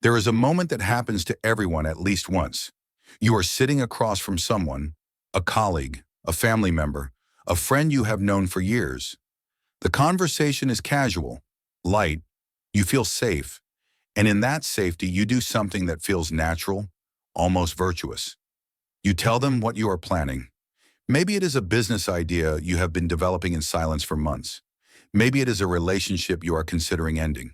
There is a moment that happens to everyone at least once. You are sitting across from someone, a colleague, a family member, a friend you have known for years. The conversation is casual, light, you feel safe, and in that safety you do something that feels natural, almost virtuous. You tell them what you are planning. Maybe it is a business idea you have been developing in silence for months. Maybe it is a relationship you are considering ending.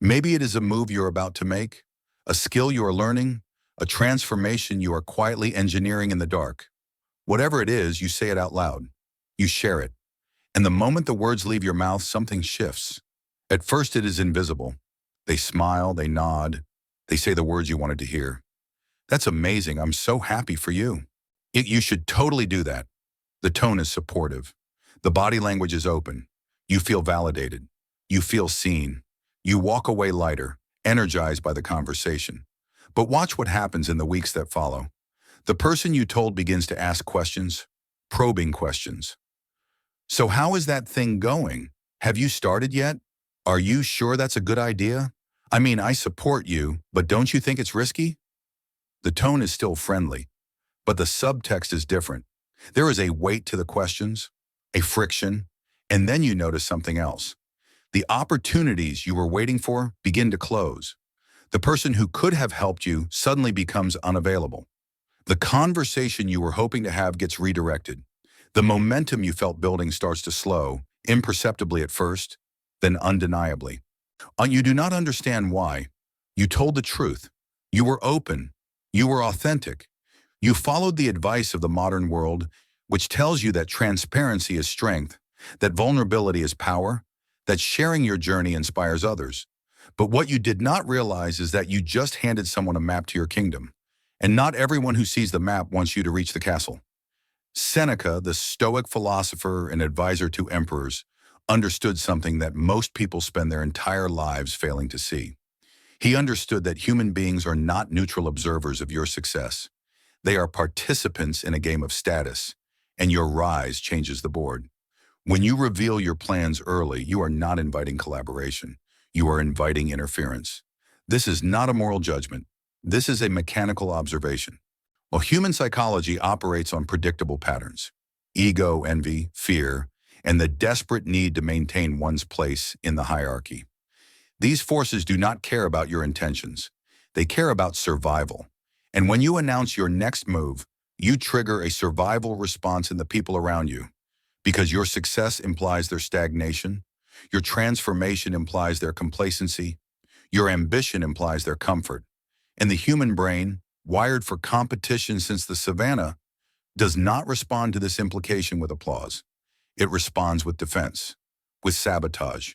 Maybe it is a move you're about to make, a skill you are learning, a transformation you are quietly engineering in the dark. Whatever it is, you say it out loud. You share it. And the moment the words leave your mouth, something shifts. At first it is invisible. They smile, they nod, they say the words you wanted to hear. That's amazing. I'm so happy for you. You should totally do that. The tone is supportive. The body language is open. You feel validated. You feel seen. You walk away lighter, energized by the conversation. But watch what happens in the weeks that follow. The person you told begins to ask questions, probing questions. So how is that thing going? Have you started yet? Are you sure that's a good idea? I mean, I support you, but don't you think it's risky? The tone is still friendly, but the subtext is different. There is a weight to the questions, a friction, and then you notice something else. The opportunities you were waiting for begin to close. The person who could have helped you suddenly becomes unavailable. The conversation you were hoping to have gets redirected. The momentum you felt building starts to slow, imperceptibly at first, then undeniably. You do not understand why. You told the truth. You were open. You were authentic. You followed the advice of the modern world, which tells you that transparency is strength, that vulnerability is power, that sharing your journey inspires others. But what you did not realize is that you just handed someone a map to your kingdom, and not everyone who sees the map wants you to reach the castle. Seneca, the Stoic philosopher and advisor to emperors, understood something that most people spend their entire lives failing to see. He understood that human beings are not neutral observers of your success. They are participants in a game of status, and your rise changes the board. When you reveal your plans early, you are not inviting collaboration. You are inviting interference. This is not a moral judgment. This is a mechanical observation. Well, human psychology operates on predictable patterns: ego, envy, fear, and the desperate need to maintain one's place in the hierarchy. These forces do not care about your intentions. They care about survival. And when you announce your next move, you trigger a survival response in the people around you. Because your success implies their stagnation, your transformation implies their complacency, your ambition implies their comfort. And the human brain, wired for competition since the savannah, does not respond to this implication with applause. It responds with defense, with sabotage,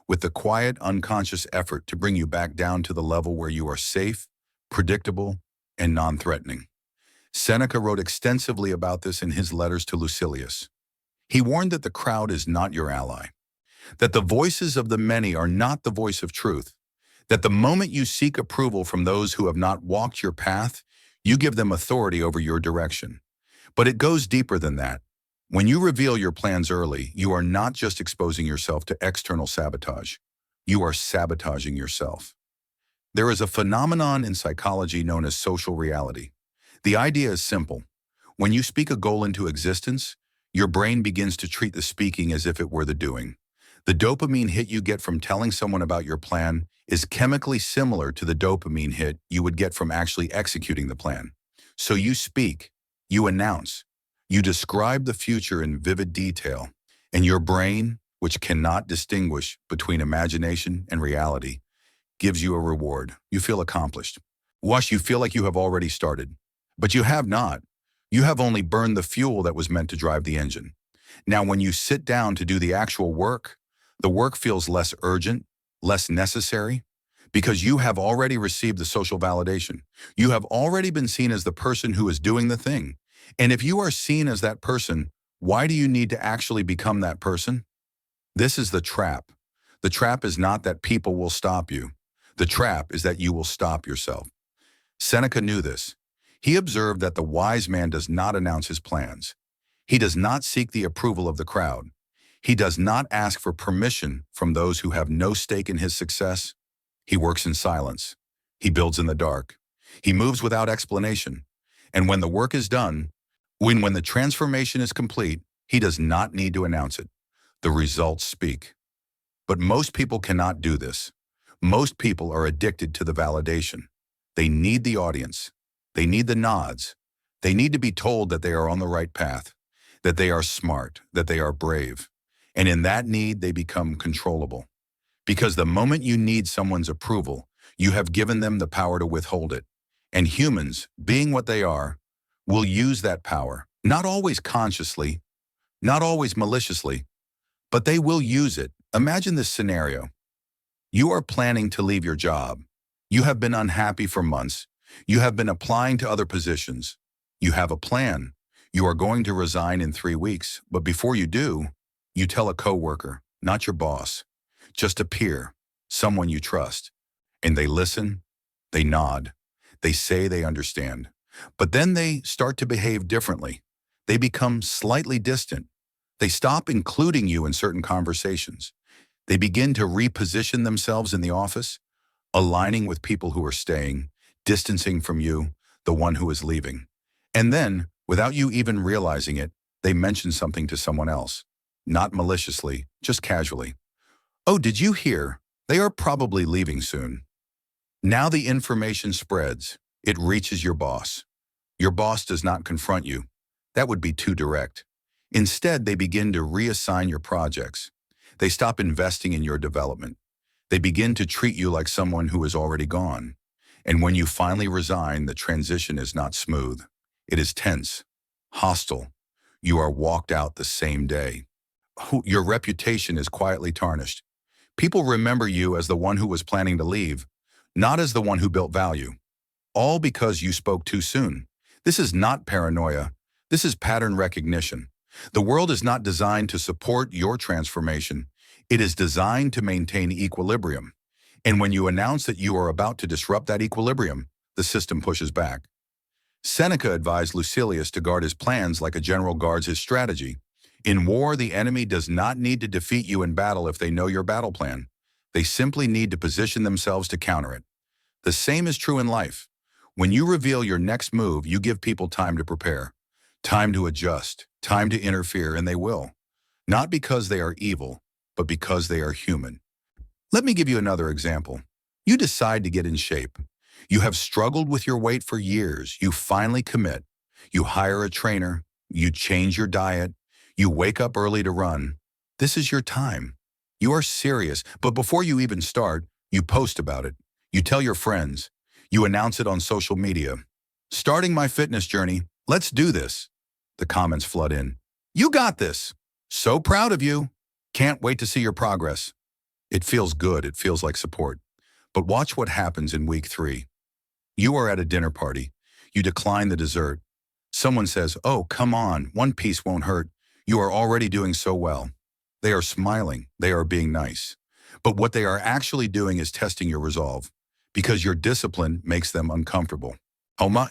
with the quiet, unconscious effort to bring you back down to the level where you are safe, predictable, and non-threatening. Seneca wrote extensively about this in his letters to Lucilius. He warned that the crowd is not your ally, that the voices of the many are not the voice of truth, that the moment you seek approval from those who have not walked your path, you give them authority over your direction. But it goes deeper than that. When you reveal your plans early, you are not just exposing yourself to external sabotage. You are sabotaging yourself. There is a phenomenon in psychology known as social reality. The idea is simple. When you speak a goal into existence, your brain begins to treat the speaking as if it were the doing. The dopamine hit you get from telling someone about your plan is chemically similar to the dopamine hit you would get from actually executing the plan. So you speak, you announce, you describe the future in vivid detail, and your brain, which cannot distinguish between imagination and reality, gives you a reward. You feel accomplished. You feel like you have already started. But you have not. You have only burned the fuel that was meant to drive the engine. Now, when you sit down to do the actual work, the work feels less urgent, less necessary, because you have already received the social validation. You have already been seen as the person who is doing the thing. And if you are seen as that person, why do you need to actually become that person? This is the trap. The trap is not that people will stop you. The trap is that you will stop yourself. Seneca knew this. He observed that the wise man does not announce his plans. He does not seek the approval of the crowd. He does not ask for permission from those who have no stake in his success. He works in silence. He builds in the dark. He moves without explanation. And when the work is done, when the transformation is complete, he does not need to announce it. The results speak. But most people cannot do this. Most people are addicted to the validation. They need the audience. They need the nods. They need to be told that they are on the right path, that they are smart, that they are brave. And in that need, they become controllable. Because the moment you need someone's approval, you have given them the power to withhold it. And humans, being what they are, will use that power, not always consciously, not always maliciously, but they will use it. Imagine this scenario. You are planning to leave your job. You have been unhappy for months. You have been applying to other positions. You have a plan. You are going to resign in 3 weeks, but before you do, you tell a coworker, not your boss, just a peer, someone you trust. And they listen, they nod, they say they understand. But then they start to behave differently. They become slightly distant. They stop including you in certain conversations. They begin to reposition themselves in the office, aligning with people who are staying, distancing from you, the one who is leaving. And then, without you even realizing it, they mention something to someone else. Not maliciously, just casually. Oh, did you hear? They are probably leaving soon. Now the information spreads. It reaches your boss. Your boss does not confront you. That would be too direct. Instead, they begin to reassign your projects. They stop investing in your development. They begin to treat you like someone who is already gone. And when you finally resign, the transition is not smooth. It is tense, hostile. You are walked out the same day. Your reputation is quietly tarnished. People remember you as the one who was planning to leave, not as the one who built value. All because you spoke too soon. This is not paranoia. This is pattern recognition. The world is not designed to support your transformation. It is designed to maintain equilibrium. And when you announce that you are about to disrupt that equilibrium, the system pushes back. Seneca advised Lucilius to guard his plans like a general guards his strategy. In war, the enemy does not need to defeat you in battle if they know your battle plan. They simply need to position themselves to counter it. The same is true in life. When you reveal your next move, you give people time to prepare, time to adjust, time to interfere, and they will. Not because they are evil, but because they are human. Let me give you another example. You decide to get in shape. You have struggled with your weight for years. You finally commit. You hire a trainer. You change your diet. You wake up early to run. This is your time. You are serious, but before you even start, you post about it. You tell your friends. You announce it on social media. Starting my fitness journey. Let's do this. The comments flood in. You got this. So proud of you. Can't wait to see your progress. It feels good. It feels like support. But watch what happens in week 3. You are at a dinner party. You decline the dessert. Someone says, oh, come on, one piece won't hurt. You are already doing so well. They are smiling. They are being nice. But what they are actually doing is testing your resolve, because your discipline makes them uncomfortable.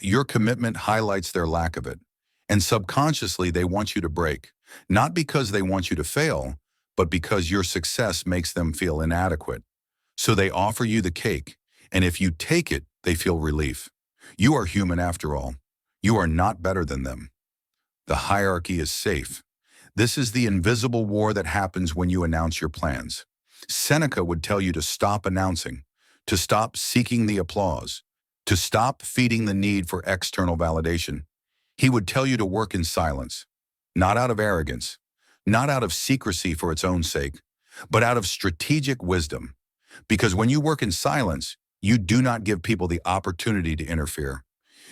Your commitment highlights their lack of it. And subconsciously, they want you to break, not because they want you to fail, but because your success makes them feel inadequate. So they offer you the cake, and if you take it, they feel relief. You are human after all. You are not better than them. The hierarchy is safe. This is the invisible war that happens when you announce your plans. Seneca would tell you to stop announcing, to stop seeking the applause, to stop feeding the need for external validation. He would tell you to work in silence, not out of arrogance, not out of secrecy for its own sake, but out of strategic wisdom. Because when you work in silence, you do not give people the opportunity to interfere.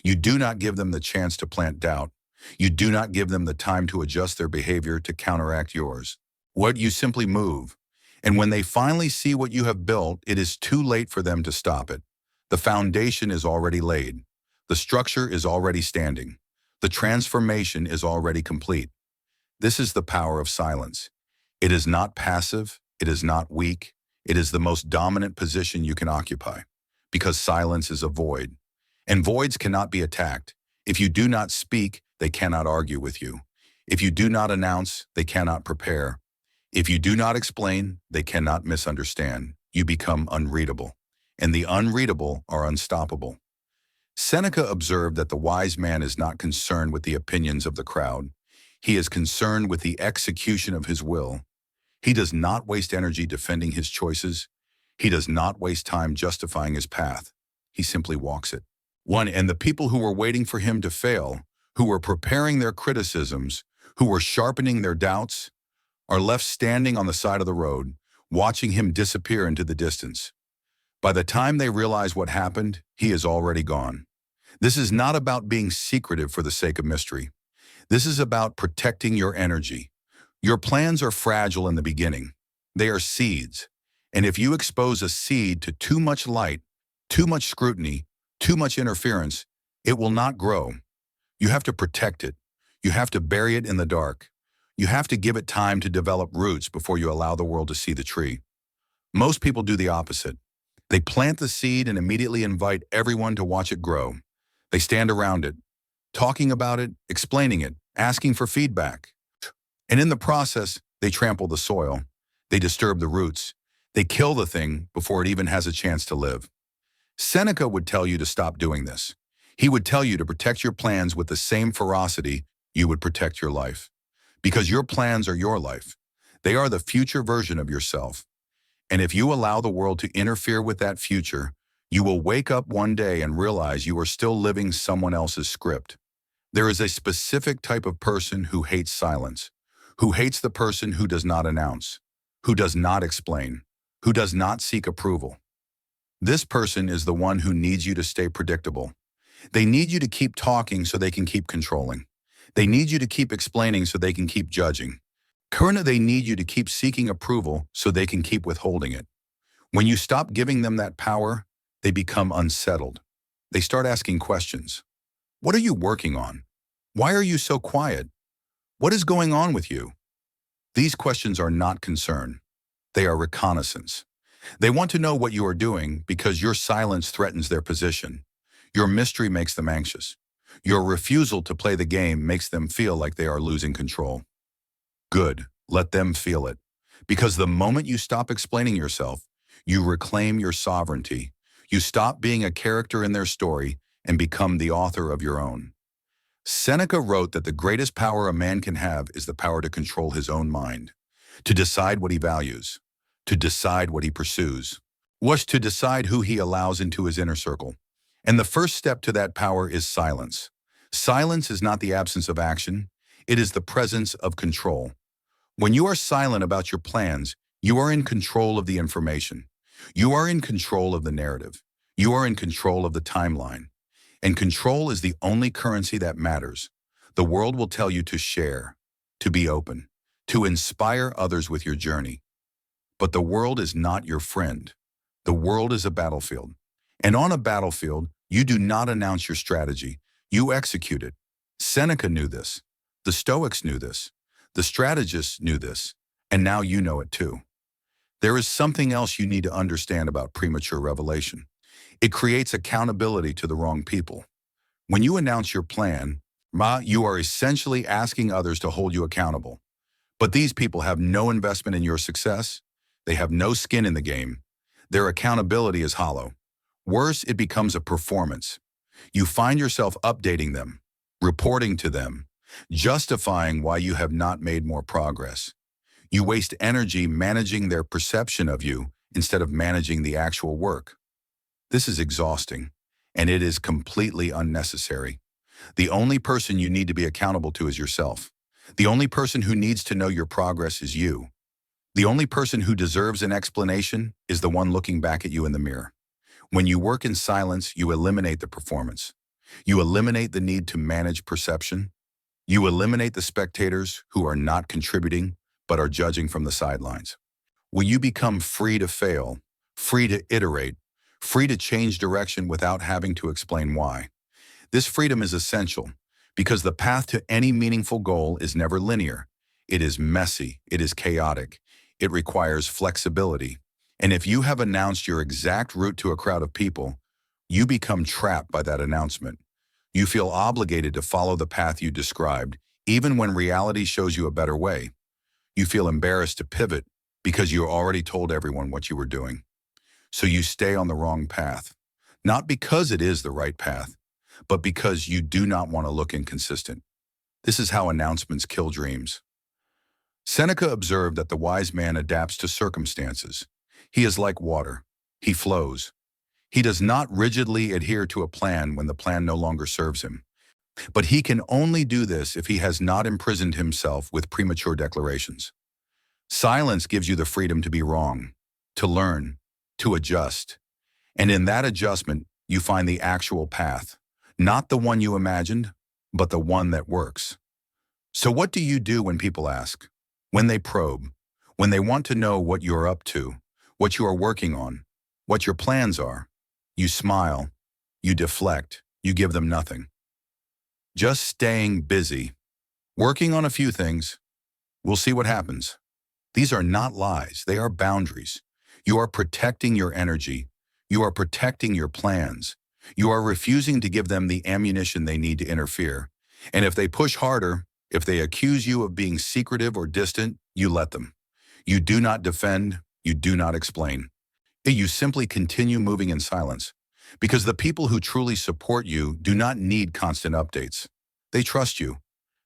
You do not give them the chance to plant doubt. You do not give them the time to adjust their behavior to counteract yours. You simply move. And when they finally see what you have built, it is too late for them to stop it. The foundation is already laid. The structure is already standing. The transformation is already complete. This is the power of silence. It is not passive. It is not weak. It is the most dominant position you can occupy, because silence is a void. And voids cannot be attacked. If you do not speak, they cannot argue with you. If you do not announce, they cannot prepare. If you do not explain, they cannot misunderstand. You become unreadable. and the unreadable are unstoppable. Seneca observed that the wise man is not concerned with the opinions of the crowd. He is concerned with the execution of his will. He does not waste energy defending his choices. He does not waste time justifying his path. He simply walks it. And the people who were waiting for him to fail, who were preparing their criticisms, who were sharpening their doubts, are left standing on the side of the road, watching him disappear into the distance. By the time they realize what happened, he is already gone. This is not about being secretive for the sake of mystery. This is about protecting your energy. Your plans are fragile in the beginning. They are seeds. And if you expose a seed to too much light, too much scrutiny, too much interference, it will not grow. You have to protect it. You have to bury it in the dark. You have to give it time to develop roots before you allow the world to see the tree. Most people do the opposite. They plant the seed and immediately invite everyone to watch it grow. They stand around it, talking about it, explaining it, asking for feedback. And in the process, they trample the soil. They disturb the roots. They kill the thing before it even has a chance to live. Seneca would tell you to stop doing this. He would tell you to protect your plans with the same ferocity you would protect your life. Because your plans are your life. They are the future version of yourself. And if you allow the world to interfere with that future, you will wake up one day and realize you are still living someone else's script. There is a specific type of person who hates silence, who hates the person who does not announce, who does not explain, who does not seek approval. This person is the one who needs you to stay predictable. They need you to keep talking so they can keep controlling. They need you to keep explaining so they can keep judging. Currently, they need you to keep seeking approval so they can keep withholding it. When you stop giving them that power, they become unsettled. They start asking questions. What are you working on? Why are you so quiet? What is going on with you? These questions are not concern. They are reconnaissance. They want to know what you are doing because your silence threatens their position. Your mystery makes them anxious. Your refusal to play the game makes them feel like they are losing control. Good, let them feel it. Because the moment you stop explaining yourself, you reclaim your sovereignty. You stop being a character in their story and become the author of your own. Seneca wrote that the greatest power a man can have is the power to control his own mind, to decide what he values, to decide what he pursues, was to decide who he allows into his inner circle. And the first step to that power is silence. Silence is not the absence of action, it is the presence of control. When you are silent about your plans, you are in control of the information. You are in control of the narrative. You are in control of the timeline. And control is the only currency that matters. The world will tell you to share, to be open, to inspire others with your journey. But the world is not your friend. The world is a battlefield. And on a battlefield, you do not announce your strategy. You execute it. Seneca knew this. The Stoics knew this. The strategists knew this. And now you know it too. There is something else you need to understand about premature revelation. It creates accountability to the wrong people. When you announce your plan, you are essentially asking others to hold you accountable. But these people have no investment in your success. They have no skin in the game. Their accountability is hollow. Worse, it becomes a performance. You find yourself updating them, reporting to them, justifying why you have not made more progress. You waste energy managing their perception of you instead of managing the actual work. This is exhausting, and it is completely unnecessary. The only person you need to be accountable to is yourself. The only person who needs to know your progress is you. The only person who deserves an explanation is the one looking back at you in the mirror. When you work in silence, you eliminate the performance. You eliminate the need to manage perception. You eliminate the spectators who are not contributing but are judging from the sidelines. When you become free to fail, free to iterate, free to change direction without having to explain why. This freedom is essential because the path to any meaningful goal is never linear. It is messy, it is chaotic, it requires flexibility. And if you have announced your exact route to a crowd of people, you become trapped by that announcement. You feel obligated to follow the path you described, even when reality shows you a better way. You feel embarrassed to pivot because you already told everyone what you were doing. So you stay on the wrong path, not because it is the right path, but because you do not want to look inconsistent. This is how announcements kill dreams. Seneca observed that the wise man adapts to circumstances. He is like water. He flows. He does not rigidly adhere to a plan when the plan no longer serves him. But he can only do this if he has not imprisoned himself with premature declarations. Silence gives you the freedom to be wrong, to learn, to adjust. And in that adjustment, you find the actual path, not the one you imagined, but the one that works. So what do you do when people ask? When they probe? When they want to know what you're up to, what you are working on, what your plans are? You smile, you deflect, you give them nothing. Just staying busy, working on a few things. We'll see what happens. These are not lies, they are boundaries. You are protecting your energy. You are protecting your plans. You are refusing to give them the ammunition they need to interfere. And if they push harder, if they accuse you of being secretive or distant, you let them. You do not defend, you do not explain. You simply continue moving in silence. Because the people who truly support you do not need constant updates. They trust you.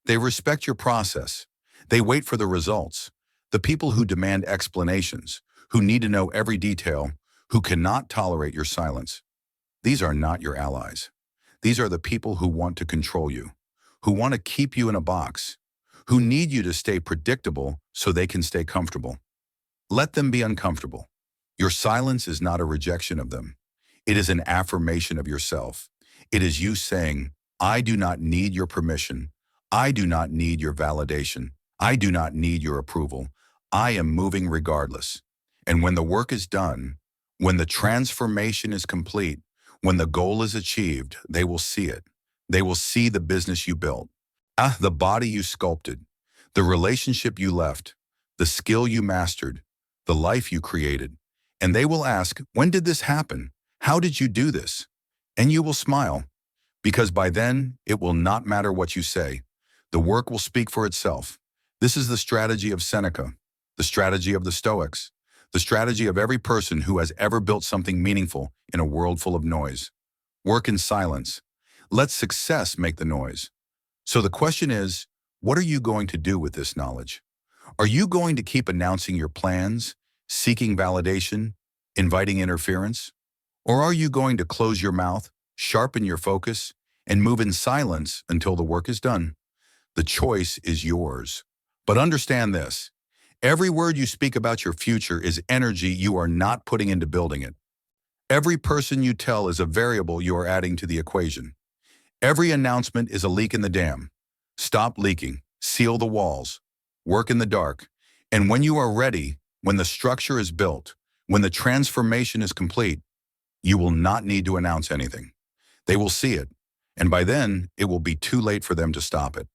They respect your process. They wait for the results. The people who demand explanations, who need to know every detail, who cannot tolerate your silence. These are not your allies. These are the people who want to control you, who want to keep you in a box, who need you to stay predictable so they can stay comfortable. Let them be uncomfortable. Your silence is not a rejection of them. It is an affirmation of yourself. It is you saying, I do not need your permission. I do not need your validation. I do not need your approval. I am moving regardless. And when the work is done, when the transformation is complete, when the goal is achieved, they will see it. They will see the business you built, the body you sculpted, the relationship you left, the skill you mastered, the life you created. And they will ask, when did this happen? How did you do this? And you will smile, because by then it will not matter what you say. The work will speak for itself. This is the strategy of Seneca, the strategy of the Stoics, the strategy of every person who has ever built something meaningful in a world full of noise. Work in silence. Let success make the noise. So the question is, what are you going to do with this knowledge? Are you going to keep announcing your plans, seeking validation, inviting interference? Or are you going to close your mouth, sharpen your focus, and move in silence until the work is done? The choice is yours. But understand this, every word you speak about your future is energy you are not putting into building it. Every person you tell is a variable you are adding to the equation. Every announcement is a leak in the dam. Stop leaking, seal the walls, work in the dark. And when you are ready, when the structure is built, when the transformation is complete, you will not need to announce anything. They will see it, and by then, it will be too late for them to stop it.